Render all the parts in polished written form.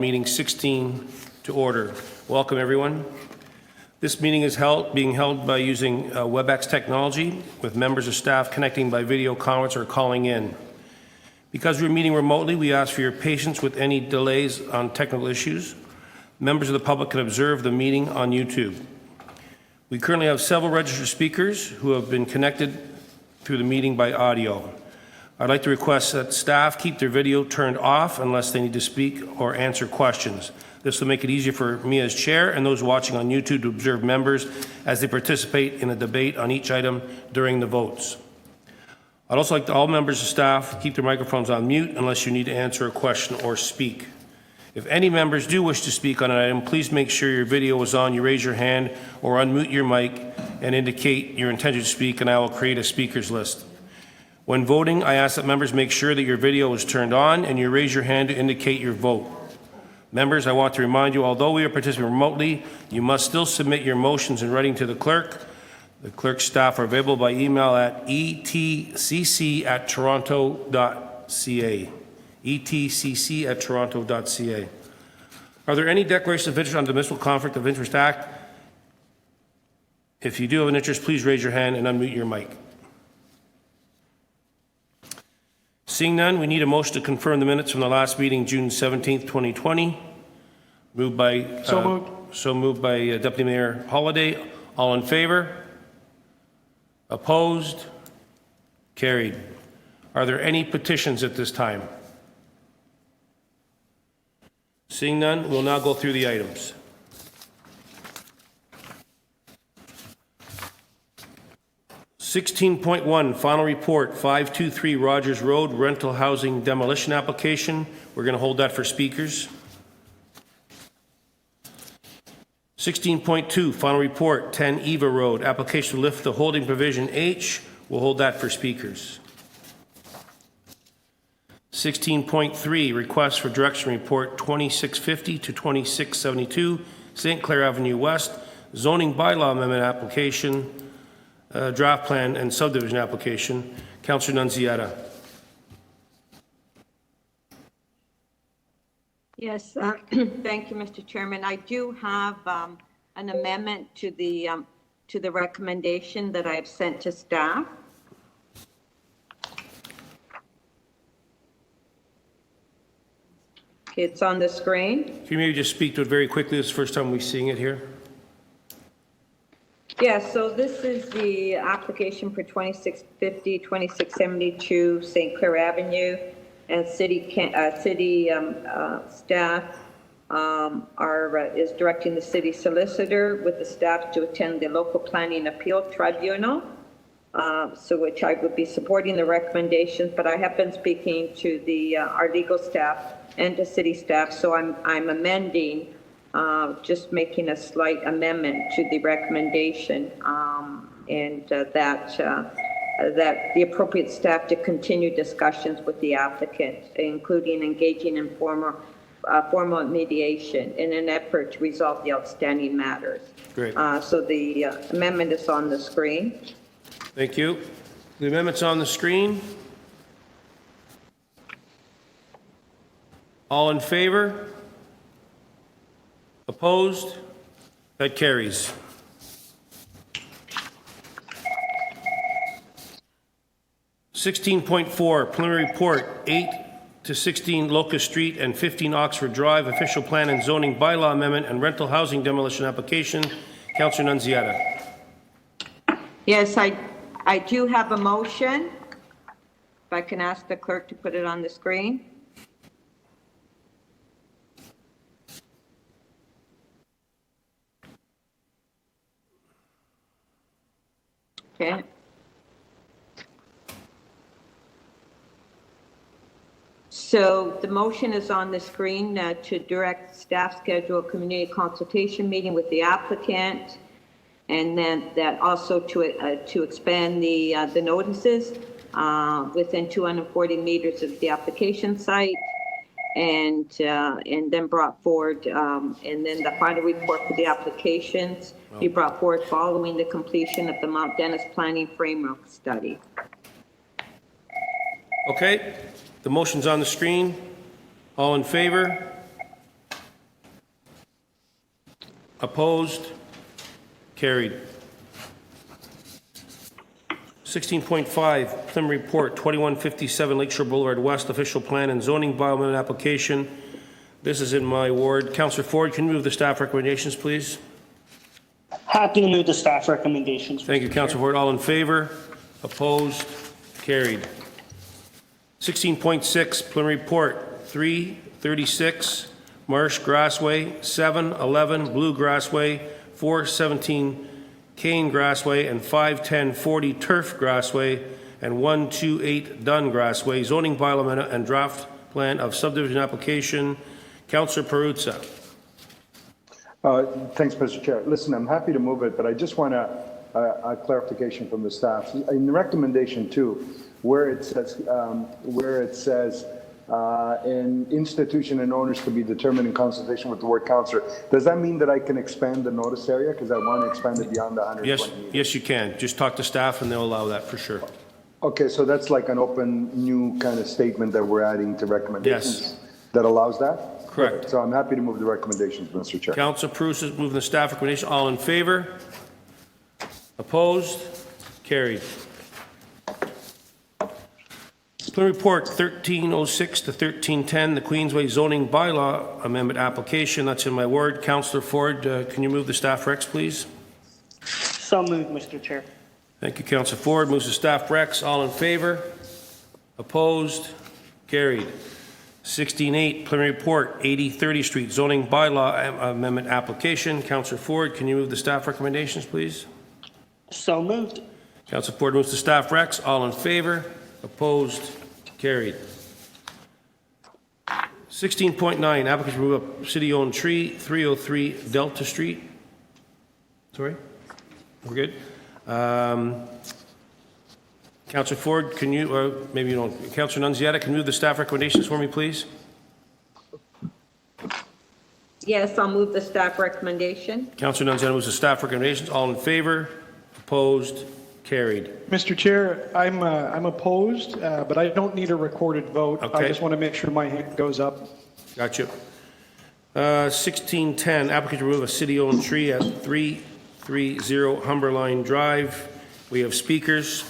Meeting 16 to order. Welcome, everyone. This meeting is being held by using WebEx technology with members of staff connecting by video conference or calling in. Because we're meeting remotely, we ask for your patience with any delays on technical issues. Members of the public can observe the meeting on YouTube. We currently have several registered speakers who have been connected through the meeting by audio. I'd like to request that staff keep their video turned off unless they need to speak or answer questions. This will make it easier for me as chair and those watching on YouTube to observe members as they participate in a debate on each item during the votes. I'd also like all members of staff keep their microphones on mute unless you need to answer a question or speak. If any members do wish to speak on an item, please make sure your video is on. You raise your hand or unmute your mic and indicate your intention to speak, and I will create a speakers list. When voting, I ask that members make sure that your video is turned on and you raise your hand to indicate your vote. Members, I want to remind you, although we are participating remotely, you must still submit your motions in writing to the clerk. The clerk's staff are available by email at etcc@toronto.ca. etcc@toronto.ca. Are there any declarations of interest on the Municipal Conflict of Interest Act? If you do have an interest, please raise your hand and unmute your mic. Seeing none, we need a motion to confirm the minutes from the last meeting, June 17th, 2020. Moved by Deputy Mayor Holiday. All in favor? Opposed? Carried. Are there any petitions at this time? Seeing none, we'll now go through the items. 16.1, final report, 523 Rogers Road, rental housing demolition application. We're going to hold that for speakers. 16.2, final report, 10 Eva Road, application to lift the holding provision H. We'll hold that for speakers. 16.3, request for direction report 2650 to 2672, St. Clair Avenue West, zoning bylaw amendment application, draft plan and subdivision application. Councillor Nunziata. Yes, thank you, Mr. Chairman. I do have an amendment to the recommendation that I've sent to staff. Okay, it's on the screen. Can you maybe just speak to it very quickly? This is the first time we're seeing it here. Yeah, so this is the application for 2650, 2672 St. Clair Avenue, and city staff is directing the city solicitor with the staff to attend the local planning appeal tribunal. So which I would be supporting the recommendations, but I have been speaking to our legal staff and to city staff, so I'm amending. Just making a slight amendment to the recommendation, and that the appropriate staff to continue discussions with the applicant, including engaging in formal mediation in an effort to resolve the outstanding matters. Great. So the amendment is on the screen. Thank you. The amendment's on the screen. All in favor? Opposed? That carries. (16.4) Preliminary report 8 to 16 Locust Street and 15 Oxford Drive, official plan and zoning bylaw amendment and rental housing demolition application. Councillor Nunziata. Yes, I do have a motion. If I can ask the clerk to put it on the screen. Okay. So the motion is on the screen to direct staff schedule a community consultation meeting with the applicant, and then that also to expand the notices within 240 meters of the application site, and then brought forward, and then the final report for the applications be brought forward following the completion of the Mount Dennis Planning Framework Study. Okay, the motion's on the screen. All in favor? Opposed? Carried. 16.5, preliminary report, 2157 Lakeshore Boulevard West, official plan and zoning bylaw application. This is in my ward. Councillor Ford, can you move the staff recommendations, please? Happy to move the staff recommendations. Thank you, Councillor Ford. All in favor? Opposed? Carried. 16.6, preliminary report, 336 Marsh Grassway, 711 Blue Grassway, 417 Kane Grassway, and 51040 Turf Grassway, and 128 Dunn Grassway, zoning bylaw amendment and draft plan of subdivision application. Councillor Perruzza. Thanks, Mr. Chair. Listen, I'm happy to move it, but I just want a clarification from the staff. In the recommendation 2, where it says an institution and owners to be determined in consultation with the ward councillor, does that mean that I can expand the notice area? Because I want to expand it beyond the 120 Yes, you can. Just talk to staff and they'll allow that for sure. Okay, so that's like an open new kind of statement that we're adding to recommendations. Yes. That allows that? Correct. Okay, so I'm happy to move the recommendations, Mr. Chair. Councillor Perruzza is moving the staff recommendation. All in favor? Opposed? Carried. Preliminary report 1306 to 1310, the Queensway zoning bylaw amendment application. That's in my ward. Councillor Ford, can you move the staff recs, please? So moved, Mr. Chair. Thank you, Councillor Ford. Moves the staff recs. All in favor? Opposed? Carried. 16.8, preliminary report, 80 30th Street zoning bylaw amendment application. Councillor Ford, can you move the staff recommendations, please? So moved. Councillor Ford moves the staff recs. All in favor? Opposed? Carried. 16.9, applicants remove a city-owned tree, 303 Delta Street. Sorry? We're good? Councillor Ford, can you, or maybe you don't, Councillor Nunziata, can you move the staff recommendations for me, please? Yes, I'll move the staff recommendation. Councillor Nunziata moves the staff recommendations. All in favor? Opposed? Carried. Mr. Chair, I'm opposed, but I don't need a recorded vote. Okay. I just want to make sure my hand goes up. Gotcha. 1610, applicant to remove a city-owned tree at 330 Humberline Drive. We have speakers.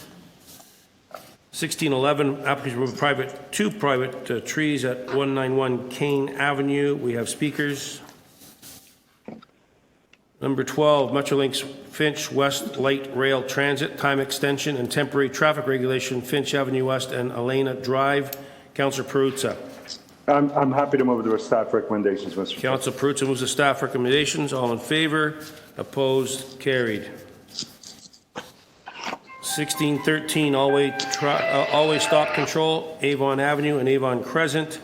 1611, applicant to remove two private trees at 191 Kane Avenue. We have speakers. Number 12, Metrolinx Finch West Light Rail Transit Time Extension and Temporary Traffic Regulation, Finch Avenue West and Elena Drive. Councillor Perruzza. I'm happy to move the staff recommendations, Mr. Chair. Councillor Perruzza moves the staff recommendations. All in favor? Opposed? Carried. 1613, always stop control, Avon Avenue and Avon Crescent.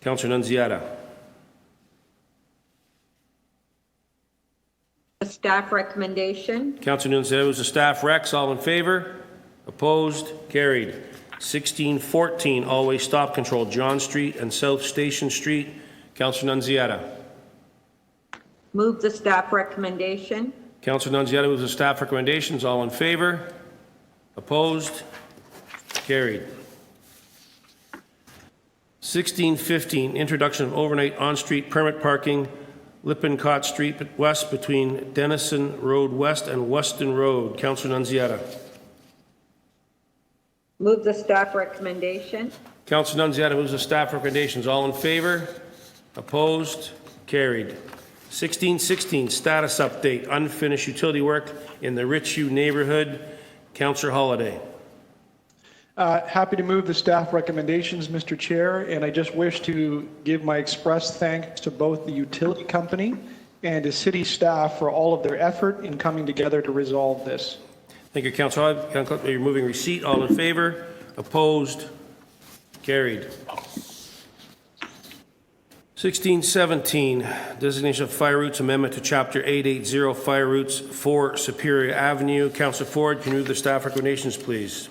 Councillor Nunziata. The staff recommendation. Councillor Nunziata moves the staff recs. All in favor? Opposed? Carried. 1614, always stop control, John Street and South Station Street. Councillor Nunziata. Move the staff recommendation. Councillor Nunziata moves the staff recommendations. All in favor? Opposed? Carried. 1615, introduction of overnight on-street permit parking, Lippincott Street West between Denison Road West and Weston Road. Councillor Nunziata. Move the staff recommendation. Councillor Nunziata moves the staff recommendations. All in favor? Opposed? Carried. 1616, status update, unfinished utility work in the Richview neighborhood. Councillor Holyday. Happy to move the staff recommendations, Mr. Chair, and I just wish to give my express thanks to both the utility company and to city staff for all of their effort in coming together to resolve this. Thank you, Councillor Holyday. You're moving receipt. All in favor? Opposed? Carried. 1617, designation of fire routes amendment to Chapter 880 fire routes for Superior Avenue. Councillor Ford, can you move the staff recommendations, please?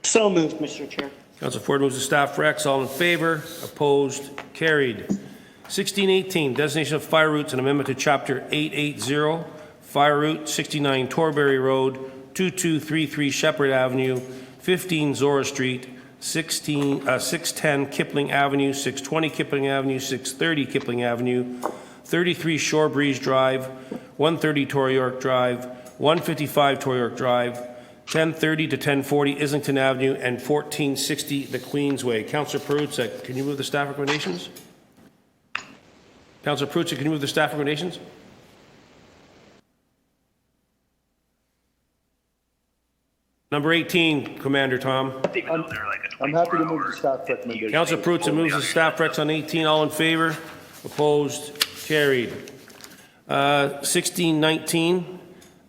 So moved, Mr. Chair. Councillor Ford moves the staff recs. All in favor? Opposed? Carried. 1618, designation of fire routes and amendment to Chapter 880 fire route 69 Torbury Road, 2233 Shepherd Avenue, 15 Zora Street, 610 Kipling Avenue, 620 Kipling Avenue, 630 Kipling Avenue, 33 Shore Breeze Drive, 130 Torrey York Drive, 155 Torrey York Drive, 1030 to 1040 Islington Avenue, and 1460 the Queensway. Councillor Perruzza, can you move the staff recommendations? Councillor Perruzza, can you move the staff recommendations? Number 18, Commander Tom. I'm happy to move the staff recommendation. Councillor Perruzza moves the staff recs on 18. All in favor? Opposed? Carried. 1619,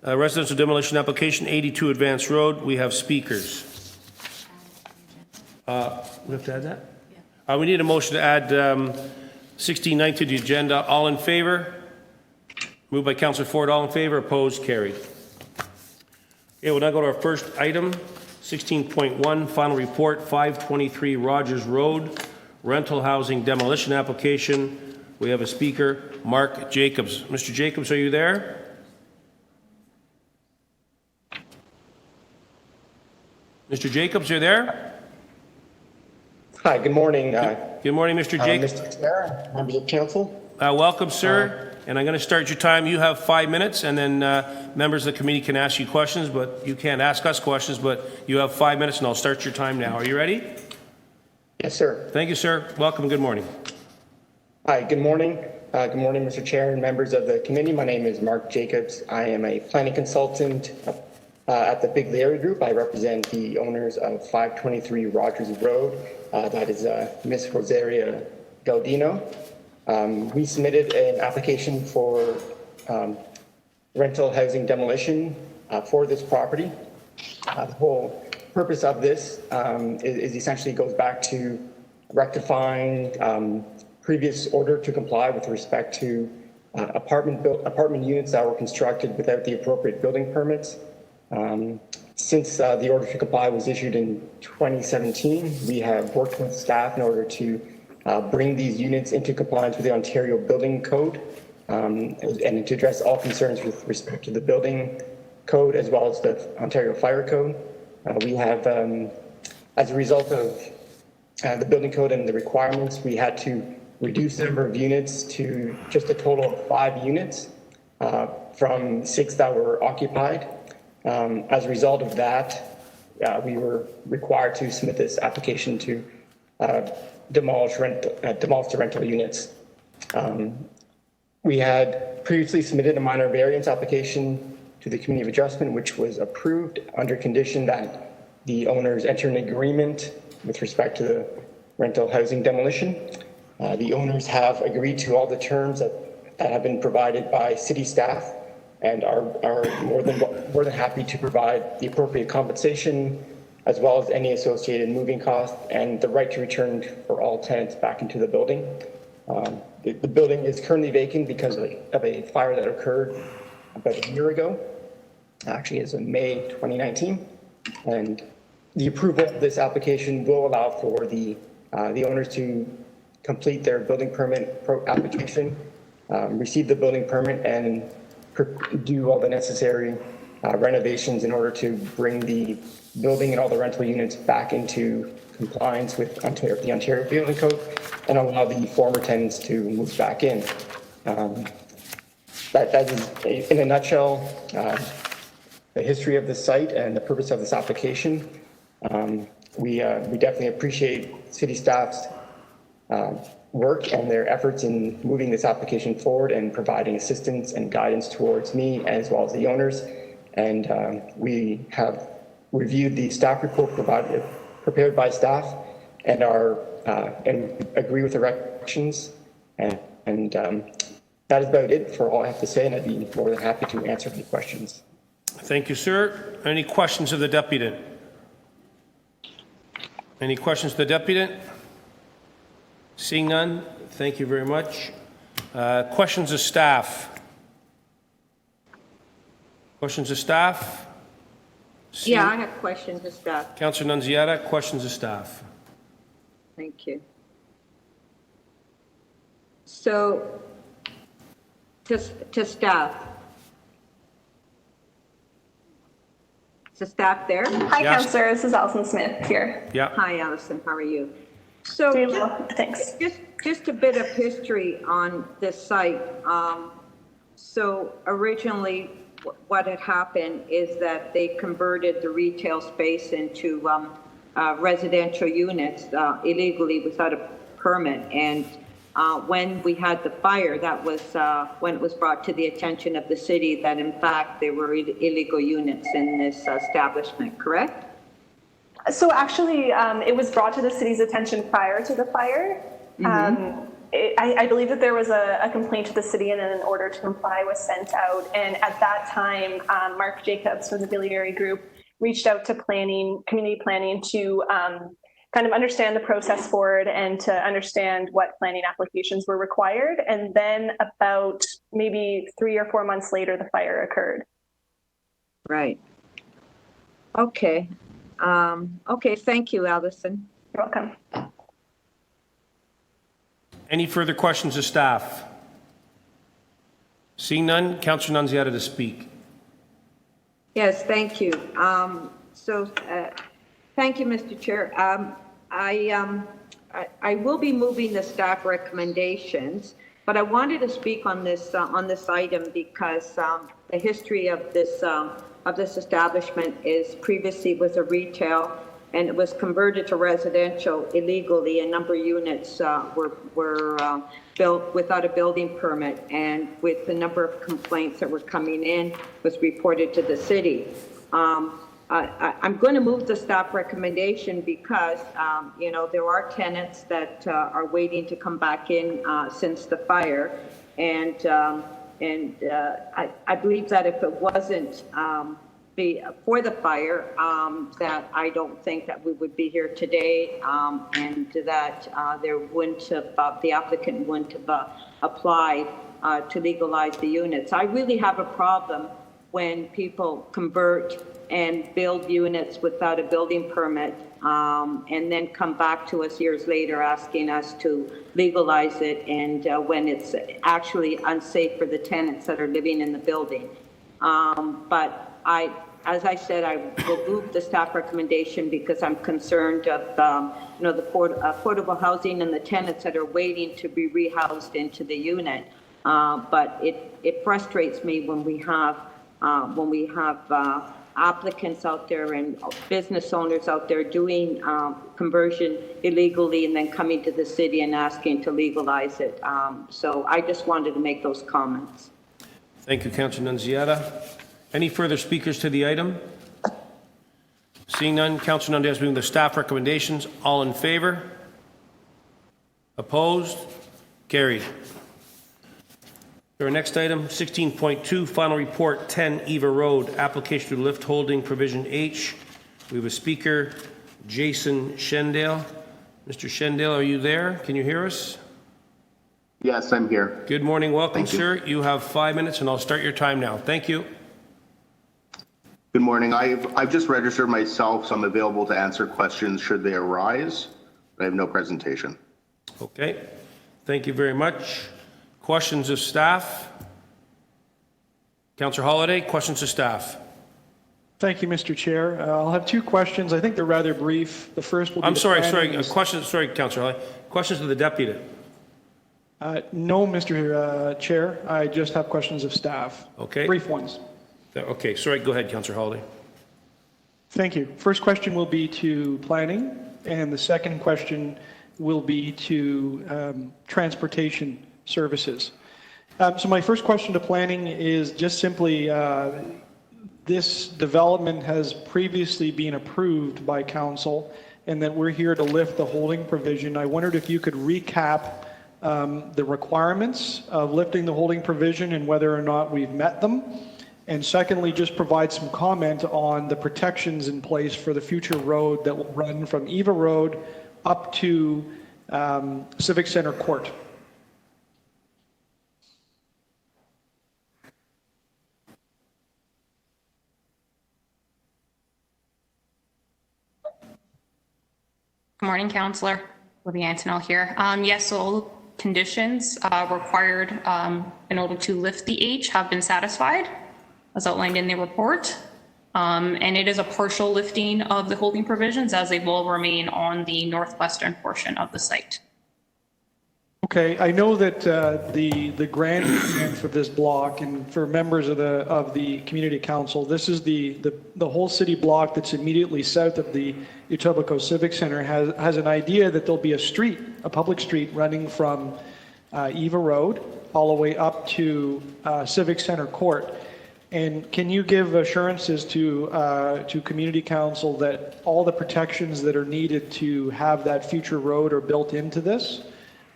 residential demolition application, 82 Advance Road. We have speakers. We have to add that? Yeah. We need a motion to add 1619 to the agenda. All in favor? Moved by Councillor Ford. All in favor? Opposed? Carried. Okay, we'll now go to our first item, 16.1, final report, 523 Rogers Road, rental housing demolition application. We have a speaker, Mark Jacobs. Mr. Jacobs, are you there? Mr. Jacobs, are you there? Hi, good morning. Good morning, Mr. Jacobs. Mr. Chair, members of council. Welcome, sir. And I'm going to start your time. You have 5 minutes, and then members of the committee can ask you questions, but you can't ask us questions, but you have 5 minutes, and I'll start your time now. Are you ready? Yes, sir. Thank you, sir. Welcome and good morning. Hi, good morning. Good morning, Mr. Chair and members of the committee. My name is Mark Jacobs. I am a planning consultant at the Big Larry Group. I represent the owners of 523 Rogers Road. That is Ms. Rosaria Gaudino. We submitted an application for rental housing demolition for this property. The whole purpose of this is essentially goes back to rectifying previous order to comply with respect to apartment units that were constructed without the appropriate building permits. Since the order to comply was issued in 2017, we have worked with staff in order to bring these units into compliance with the Ontario Building Code and to address all concerns with respect to the building code as well as the Ontario Fire Code. We have, as a result of the building code and the requirements, we had to reduce the number of units to just a total of 5 units from 6 that were occupied. As a result of that, we were required to submit this application to demolish the rental units. We had previously submitted a minor variance application to the Committee of Adjustment, which was approved under condition that the owners enter an agreement with respect to the rental housing demolition. The owners have agreed to all the terms that have been provided by city staff and are more than happy to provide the appropriate compensation as well as any associated moving costs and the right to return for all tenants back into the building. The building is currently vacant because of a fire that occurred about a year ago, actually as of May 2019. And the approval of this application will allow for the owners to complete their building permit application, receive the building permit, and do all the necessary renovations in order to bring the building and all the rental units back into compliance with the Ontario Building Code and allow the former tenants to move back in. That is, in a nutshell, the history of this site and the purpose of this application. We definitely appreciate city staff's work and their efforts in moving this application forward and providing assistance and guidance towards me as well as the owners. And we have reviewed the staff report prepared by staff and agree with the recommendations. And that is about it for all I have to say, and I'd be more than happy to answer any questions. Thank you, sir. Any questions of the deputant? Any questions of the deputant? Seeing none, thank you very much. Questions of staff? Questions of staff? Yeah, I have questions of staff. Councillor Nunziata, questions of staff? Thank you. So, to staff. Is the staff there? Hi, Yes. Councillor. This is Alison Smith here. Yeah. Hi, Allison. How are you? So, Doing well, thanks. just a bit of history on this site. So originally, what had happened is that they converted the retail space into residential units illegally without a permit. And when we had the fire, that was when it was brought to the attention of the city that in fact there were illegal units in this establishment, correct? So actually, it was brought to the city's attention prior to the fire. I believe that there was a complaint to the city and an order to comply was sent out. And at that time, Mark Jacobs from the Biliary Group reached out to community planning to kind of understand the process forward and to understand what planning applications were required. And then about maybe 3 or 4 months later, the fire occurred. Right. Okay. Okay, thank you, Allison. You're welcome. Any further questions of staff? Seeing none, Councillor Nunziata to speak. Yes, thank you. Thank you, Mr. Chair. I will be moving the staff recommendations, but I wanted to speak on this item because the history of this establishment is previously was a retail and it was converted to residential illegally. A number of units were built without a building permit, and with the number of complaints that were coming in was reported to the city. I'm going to move the staff recommendation because, you know, there are tenants that are waiting to come back in since the fire. And I believe that if it wasn't for the fire, that I don't think that we would be here today, and that there wouldn't have, the applicant wouldn't have applied to legalize the units. I really have a problem when people convert and build units without a building permit, and then come back to us years later asking us to legalize it, and when it's actually unsafe for the tenants that are living in the building. But as I said, I will move the staff recommendation because I'm concerned of you know, the affordable housing and the tenants that are waiting to be rehoused into the unit. But it frustrates me when we have applicants out there and business owners out there doing conversion illegally and then coming to the city and asking to legalize it. So I just wanted to make those comments. Thank you, Councillor Nunziata. Any further speakers to the item? Seeing none, Councillor Nunziata moving the staff recommendations. All in favor? Opposed? Carried. Our next item, 16.2, final report, 10 Eva Road, application to lift holding provision H. We have a speaker, Jason Schendale. Mr. Schendale, are you there? Can you hear us? Yes, I'm here. Good morning. Welcome, Thank you. sir. You have 5 minutes, and I'll start your time now. Thank you. Good morning. I've just registered myself, so I'm available to answer questions should they arise. I have no presentation. Okay. Thank you very much. Questions of staff? Councillor Holyday, questions of staff? Thank you, Mr. Chair. I'll have two questions. I think they're rather brief. The first will be... I'm sorry, questions. sorry, Councillor Holyday. Questions of the deputy? No, Mr. Chair. I just have questions of staff. Okay. Brief ones. Okay, sorry, go ahead, Councillor Holyday. Thank you. First question will be to planning, and the second question will be to transportation services. So my first question to planning is just simply, this development has previously been approved by council, and that we're here to lift the holding provision. I wondered if you could recap the requirements of lifting the holding provision and whether or not we've met them. And secondly, just provide some comment on the protections in place for the future road that will run from Eva Road up to Civic Center Court. Good morning, Councillor. Libby Antonell here. Yes, so all conditions required in order to lift the H have been satisfied, as outlined in the report. And it is a partial lifting of the holding provisions, as they will remain on the northwestern portion of the site. Okay, I know that the grant for this block and for members of the community council, this is the whole city block that's immediately south of the Etobicoke Civic Center has an idea that there'll be a public street running from Eva Road all the way up to Civic Center Court. And can you give assurances to community council that all the protections that are needed to have that future road are built into this?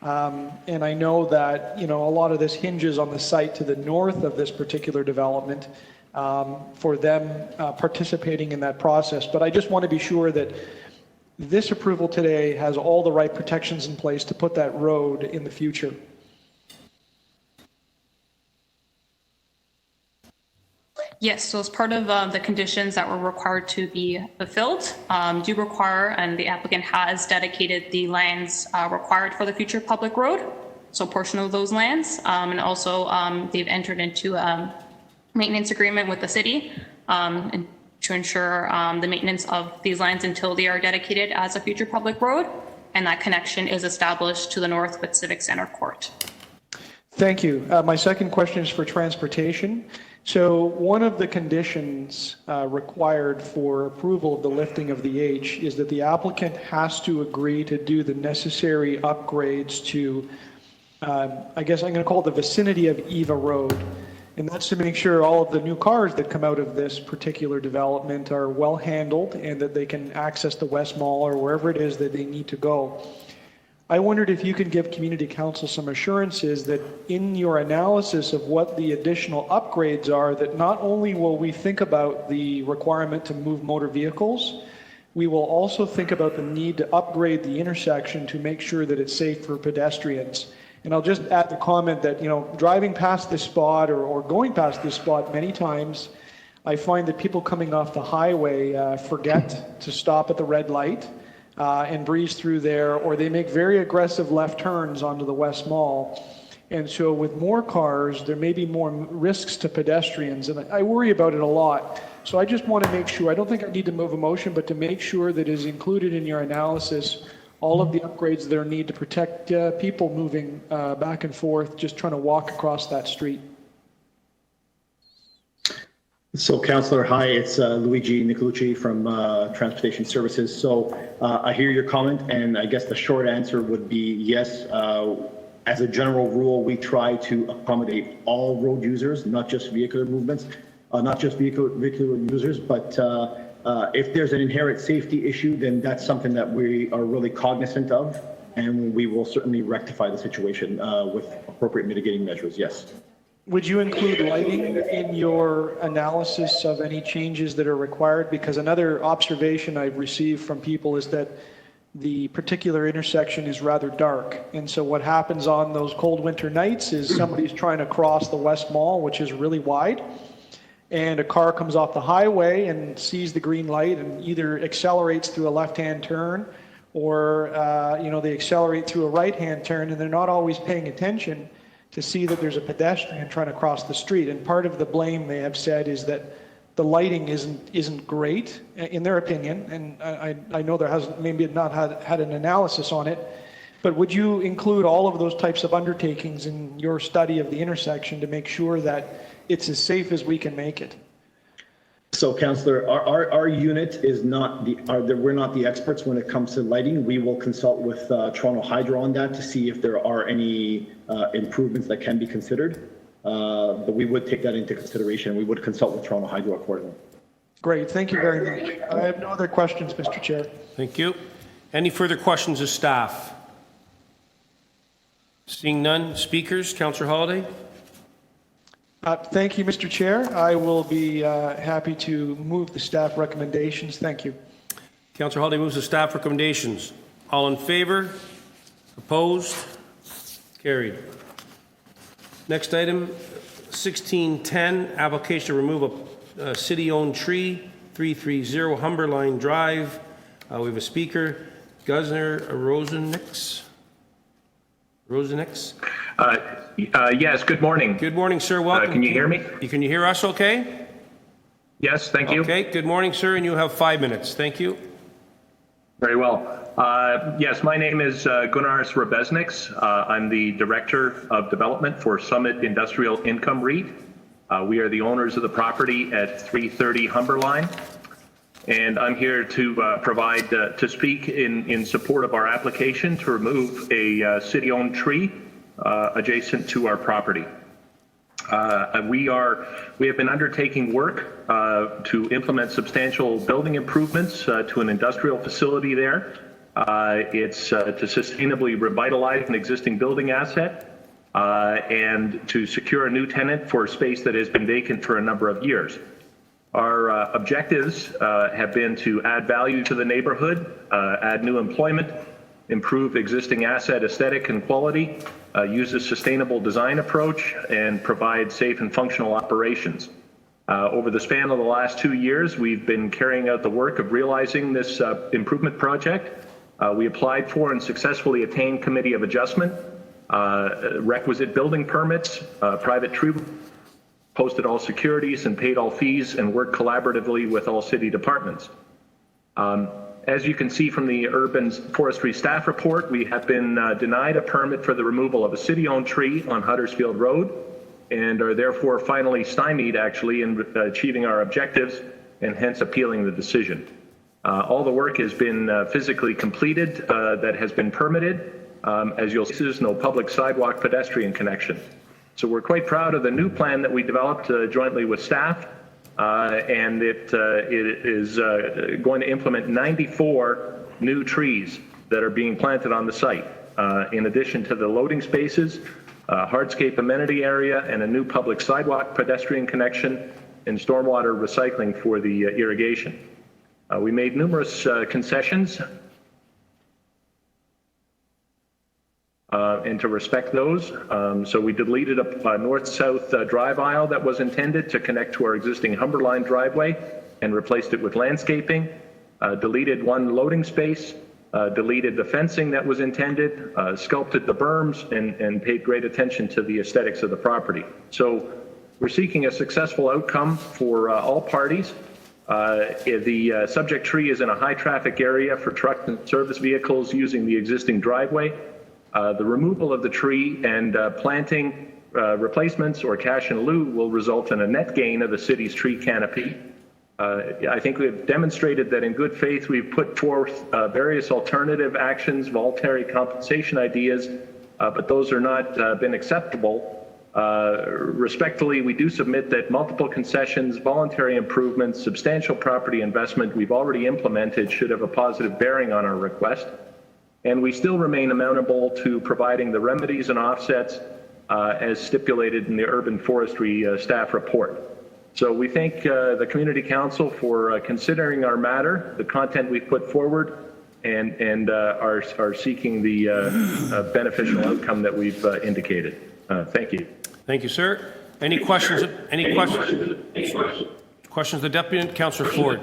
And I know that, a lot of this hinges on the site to the north of this particular development for them participating in that process. But I just want to be sure that this approval today has all the right protections in place to put that road in the future. Yes, so as part of the conditions that were required to be fulfilled, do require, and the applicant has dedicated the lands required for the future public road, so a portion of those lands, and also they've entered into a maintenance agreement with the city and to ensure the maintenance of these lands until they are dedicated as a future public road, and that connection is established to the north with Civic Center Court. Thank you. My second question is for transportation. So one of the conditions required for approval of the lifting of the H is that the applicant has to agree to do the necessary upgrades to, I guess I'm going to call it the vicinity of Eva Road. And that's to make sure all of the new cars that come out of this particular development are well handled and that they can access the West Mall or wherever it is that they need to go. I wondered if you could give community council some assurances that in your analysis of what the additional upgrades are, that not only will we think about the requirement to move motor vehicles, we will also think about the need to upgrade the intersection to make sure that it's safe for pedestrians. And I'll just add the comment that, driving past this spot or going past this spot many times, I find that people coming off the highway forget to stop at the red light. And breeze through there, or they make very aggressive left turns onto the West Mall. And so with more cars, there may be more risks to pedestrians, and I worry about it a lot. So I just want to make sure, I don't think I need to move a motion, but to make sure that is included in your analysis all of the upgrades that are needed to protect people moving back and forth, just trying to walk across that street. So, Councillor, hi, it's Luigi Nicolucci from Transportation Services. So I hear your comment, and I guess the short answer would be yes. As a general rule, we try to accommodate all road users, not just vehicular movements, not just vehicular users, but if there's an inherent safety issue, then that's something that we are really cognizant of, and we will certainly rectify the situation with appropriate mitigating measures, yes. Would you include lighting in your analysis of any changes that are required? Because another observation I've received from people is that the particular intersection is rather dark. And so what happens on those cold winter nights is somebody's trying to cross the West Mall, which is really wide, and a car comes off the highway and sees the green light and either accelerates through a left-hand turn or, they accelerate through a right-hand turn, and they're not always paying attention to see that there's a pedestrian trying to cross the street. And part of the blame, they have said, is that the lighting isn't great, in their opinion, and I know there hasn't maybe not had an analysis on it, but would you include all of those types of undertakings in your study of the intersection to make sure that it's as safe as we can make it? So, Councillor, our unit is not we're not the experts when it comes to lighting. We will consult with Toronto Hydro on that to see if there are any improvements that can be considered. But we would take that into consideration. We would consult with Toronto Hydro accordingly. Great, thank you very much. I have no other questions, Mr. Chair. Thank you. Any further questions of staff? Seeing none. Speakers, Councillor Holyday. Thank you, Mr. Chair. I will be happy to move the staff recommendations. Thank you. Councillor Holyday moves the staff recommendations. All in favor? Opposed? Carried. Next item, 1610, application to remove a city-owned tree, 330 Humberline Drive. We have a speaker, Guzner Rosenix. Yes, good morning. Good morning, sir. Welcome. Can you hear me? Can you hear us okay? Yes, thank you. Okay, good morning, sir, and you have 5 minutes. Thank you. Very well. Yes, my name is Gunnar Srebesniks. I'm the Director of Development for Summit Industrial Income REIT. We are the owners of the property at 330 Humberline. And I'm here to to speak in support of our application to remove a city-owned tree adjacent to our property. We have been undertaking work to implement substantial building improvements to an industrial facility there. It's to sustainably revitalize an existing building asset and to secure a new tenant for a space that has been vacant for a number of years. Our objectives have been to add value to the neighborhood, add new employment, improve existing asset aesthetic and quality, use a sustainable design approach, and provide safe and functional operations. Over the span of the last 2 years, we've been carrying out the work of realizing this improvement project. We applied for and successfully attained committee of adjustment, requisite building permits, private tree, posted all securities and paid all fees, and worked collaboratively with all city departments. As you can see from the urban forestry staff report, we have been denied a permit for the removal of a city-owned tree on Huddersfield Road and are therefore finally stymied actually in achieving our objectives and hence appealing the decision. All the work has been physically completed that has been permitted. As you'll see, there's no public sidewalk pedestrian connection. So we're quite proud of the new plan that we developed jointly with staff, and it is going to implement 94 new trees that are being planted on the site, in addition to the loading spaces, hardscape amenity area, and a new public sidewalk pedestrian connection and stormwater recycling for the irrigation. We made numerous concessions and to respect those. So we deleted a north-south drive aisle that was intended to connect to our existing Humberline driveway and replaced it with landscaping, deleted one loading space, deleted the fencing that was intended, sculpted the berms, and paid great attention to the aesthetics of the property. So we're seeking a successful outcome for all parties. The subject tree is in a high traffic area for truck and service vehicles using the existing driveway. The removal of the tree and planting replacements or cash in lieu will result in a net gain of the city's tree canopy. I think we've demonstrated that in good faith we've put forth various alternative actions, voluntary compensation ideas, but those are not been acceptable. Respectfully, we do submit that multiple concessions, voluntary improvements, substantial property investment we've already implemented should have a positive bearing on our request. And we still remain amenable to providing the remedies and offsets as stipulated in the urban forestry staff report. So we thank the Community Council for considering our matter, the content we've put forward, and are seeking the beneficial outcome that we've indicated. Thank you. Thank you, sir. Any questions? Any questions? Questions of the Deputy? Councillor Ford.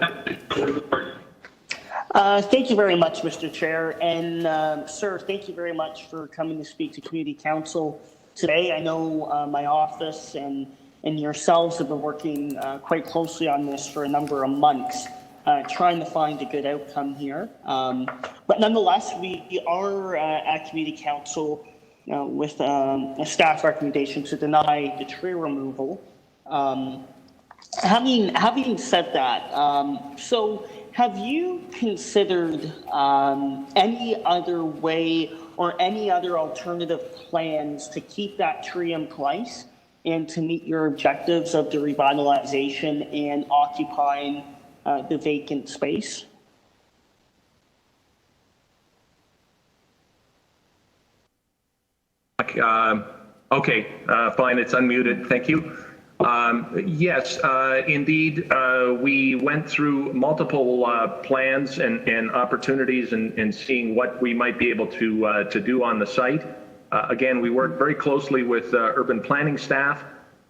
Thank you very much, Mr. Chair. And sir, thank you very much for coming to speak to Community Council today. I know my office and yourselves have been working quite closely on this for a number of months, trying to find a good outcome here. But nonetheless, we are at Community Council with a staff recommendation to deny the tree removal. Having said that, so have you considered any other way or any other alternative plans to keep that tree in place and to meet your objectives of the revitalization and occupying the vacant space? Okay, fine, it's unmuted. Thank you. Yes, indeed, we went through multiple plans and opportunities and seeing what we might be able to do on the site. Again, we worked very closely with urban planning staff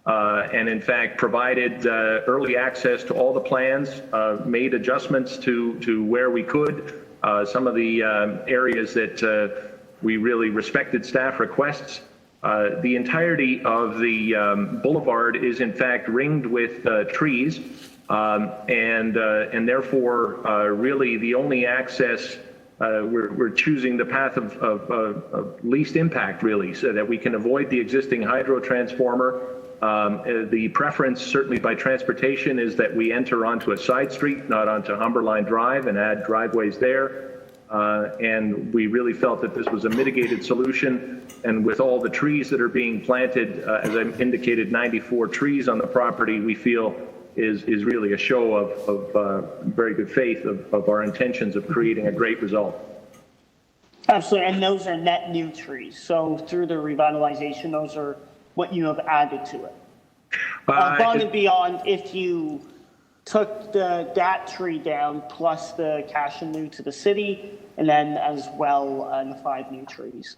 and in fact provided early access to all the plans, made adjustments to where we could. Some of the areas that we really respected staff requests. The entirety of the boulevard is in fact ringed with trees, and therefore really the only access we're choosing the path of least impact, really, so that we can avoid the existing hydro transformer. The preference, certainly by transportation, is that we enter onto a side street, not onto Humberline Drive, and add driveways there. And we really felt that this was a mitigated solution. And with all the trees that are being planted, as I indicated, 94 trees on the property, we feel is really a show of very good faith of our intentions of creating a great result. Absolutely, and those are net new trees. So through the revitalization, those are what you have added to it. Above and beyond, if you took that tree down plus the cash in lieu to the city, and then as well the 5 new trees.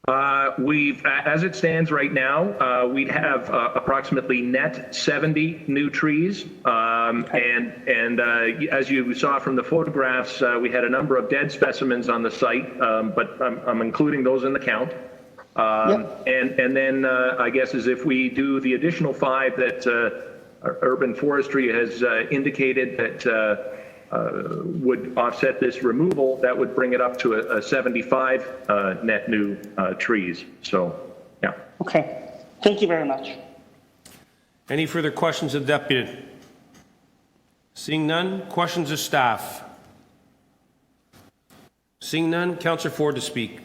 As it stands right now, we'd have approximately net 70 new trees. And as you saw from the photographs, we had a number of dead specimens on the site, but I'm including those in the count. And then I guess as if we do the additional 5 that Urban Forestry has indicated that would offset this removal, that would bring it up to a 75 net new trees. So, yeah. Okay. Thank you very much. Any further questions of the deputy? Seeing none, questions of staff? Seeing none, Councillor Ford to speak.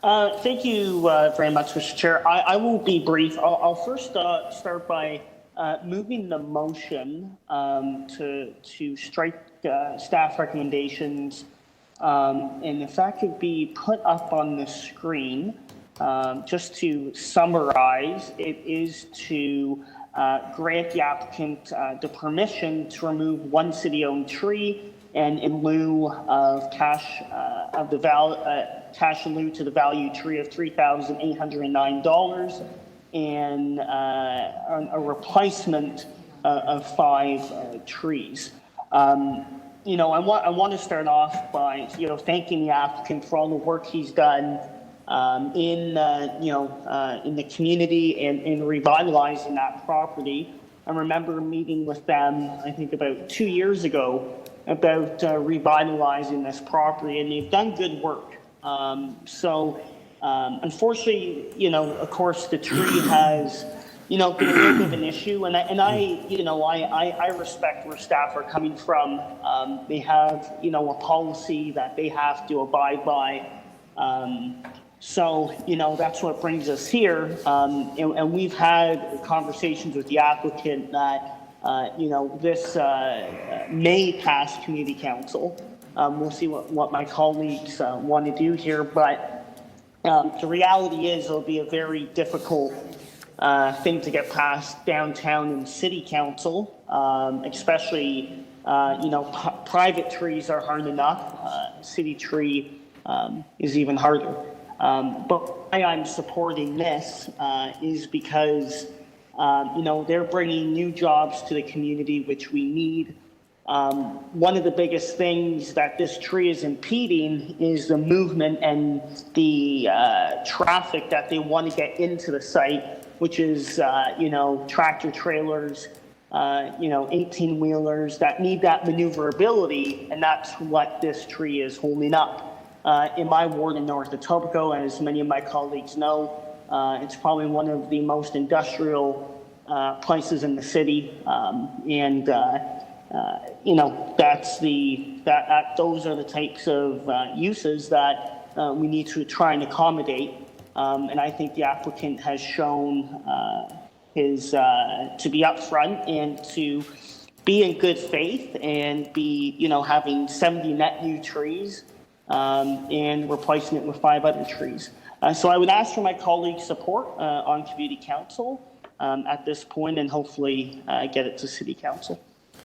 Thank you very much, Mr. Chair. I will be brief. I'll first start by moving the motion to strike staff recommendations, and if that could be put up on the screen, just to summarize, it is to grant the applicant the permission to remove 1 city-owned tree, and in lieu of cash in lieu to the value tree of $3,809, and a replacement of 5 trees. You know, I want to start off by thanking the applicant for all the work he's done in the community and in revitalizing that property. I remember meeting with them, I think about 2 years ago, about revitalizing this property, and they've done good work. Unfortunately, of course, the tree has, been a little bit of an issue, and I respect where staff are coming from. They have, a policy that they have to abide by. That's what brings us here. And we've had conversations with the applicant that, this may pass community council. We'll see what my colleagues want to do here, but the reality is it'll be a very difficult thing to get past downtown and city council, especially, private trees are hard enough. City tree is even harder. But why I'm supporting this is because, they're bringing new jobs to the community, which we need. One of the biggest things that this tree is impeding is the movement and the traffic that they want to get into the site, which is, tractor trailers, 18-wheelers that need that maneuverability, and that's what this tree is holding up. In my ward in North Etobicoke, as many of my colleagues know, it's probably one of the most industrial places in the city, those are the types of uses that we need to try and accommodate. And I think the applicant has shown to be upfront and to be in good faith and be, having 70 net new trees and replacing it with 5 other trees. So I would ask for my colleagues' support on community council at this point, and hopefully get it to city council.